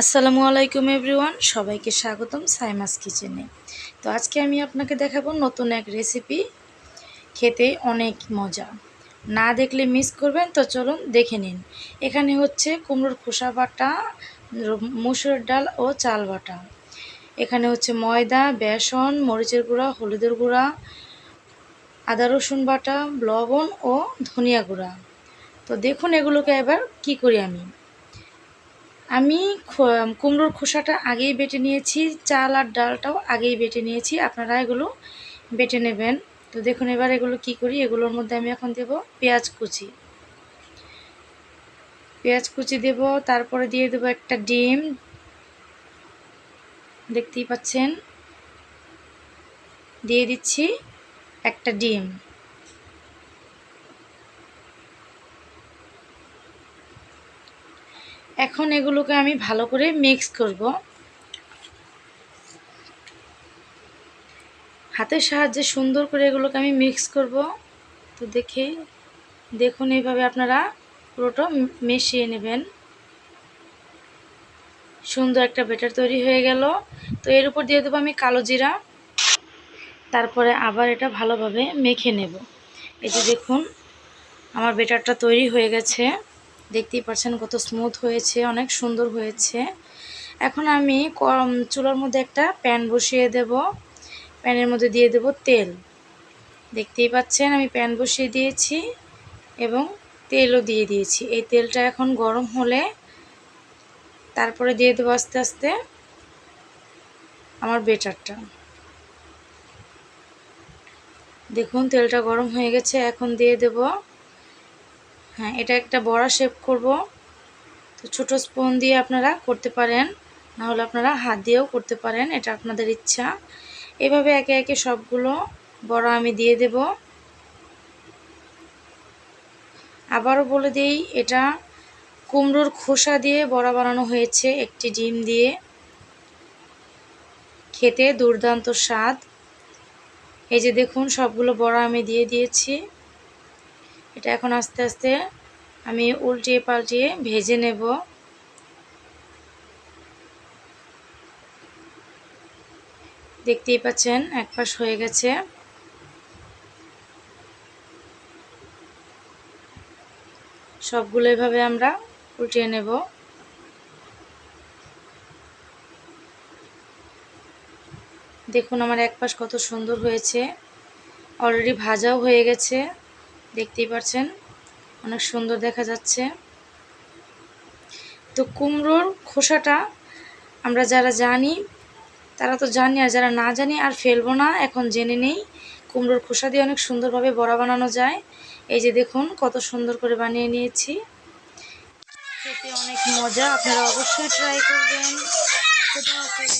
আসসালামু আলাইকুম এভরিওয়ান, সবাইকে স্বাগতম সাইমাস কিচেনে। তো আজকে আমি আপনাকে দেখাবো নতুন এক রেসিপি, খেতে অনেক মজা। না দেখলে মিস করবেন, তো চলুন দেখে নিন। এখানে হচ্ছে কুমড়োর খোসা বাটা, মসুর ডাল ও চাল বাটা। এখানে হচ্ছে ময়দা, বেসন, মরিচের গুঁড়া, হলুদের গুঁড়া, আদা রসুন বাটা, লবণ ও ধনিয়া গুঁড়া। তো দেখুন এগুলোকে এবার কি করি আমি কুমড়োর খোসাটা আগেই বেটে নিয়েছি, চাল আর ডালটাও আগেই বেটে নিয়েছি, আপনারা এগুলো বেটে নেবেন। তো দেখুন এবার এগুলো কি করি, এগুলোর মধ্যে আমি এখন দেব পেঁয়াজ কুচি দেব, তারপরে দিয়ে দেব একটা ডিম, দেখতেই পাচ্ছেন দিয়ে দিচ্ছি একটা ডিম। এখন এগুলোকে আমি ভালো করে মিক্স করব, হাতের সাহায্যে সুন্দর করে এগুলোকে আমি মিক্স করব। তো দেখুন এইভাবে আপনারা পুরোটা মিশিয়ে নেবেন। সুন্দর একটা ব্যাটার তৈরি হয়ে গেল। তো এর উপর দিয়ে দেবো আমি কালো জিরা, তারপরে আবার এটা ভালোভাবে মেখে নেব। এই যে দেখুন আমার ব্যাটারটা তৈরি হয়ে গেছে, দেখতেই পাচ্ছেন কত স্মুথ হয়েছে, অনেক সুন্দর হয়েছে। এখন আমি চুলার মধ্যে একটা প্যান বসিয়ে দেব, প্যানের মধ্যে দিয়ে দেব তেল। দেখতেই পাচ্ছেন আমি প্যান বসিয়ে দিয়েছি এবং তেলও দিয়ে দিয়েছি। এই তেলটা এখন গরম হলে তারপরে দিয়ে দেবো আস্তে আস্তে আমার ব্যাটারটা। দেখুন তেলটা গরম হয়ে গেছে, এখন দিয়ে দেব, হ্যাঁ এটা একটা বড়া শেপ করব। তো ছোট স্পুন দিয়ে আপনারা করতে পারেন, না হলে আপনারা হাত দিয়েও করতে পারেন, এটা আপনাদের ইচ্ছা। এভাবে একে একে সবগুলো বড়া আমি দিয়ে দেব। আবারও বলে দিই, এটা কুমড়োর খোসা দিয়ে বড়া বানানো হয়েছে, একটি ডিম দিয়ে, খেতে দুর্দান্ত স্বাদ। এই যে দেখুন সবগুলো বড়া আমি দিয়ে দিয়েছি। এটা এখন আস্তে আস্তে আমি উল্টিয়ে পাল্টিয়ে ভেজে নেব। দেখতেই পাচ্ছেন এক পাশ হয়ে গেছে, সবগুলো এভাবে আমরা উল্টিয়ে নেব। দেখুন আমার এক পাশ কত সুন্দর হয়েছে, অলরেডি ভাজাও হয়ে গেছে, দেখতেই পাচ্ছেন অনেক সুন্দর দেখা যাচ্ছে। তো কুমড়োর খোসাটা আমরা যারা জানি তারা তো জানি, আর যারা না জানি আর ফেলবো না, এখন জেনে নেই কুমড়োর খোসা দিয়ে অনেক সুন্দরভাবে বড়া বানানো যায়। এই যে দেখুন কত সুন্দর করে বানিয়ে নিয়েছি, খেতে অনেক মজা, আপনারা অবশ্যই ট্রাই করবেন। খুদা হাফেজ।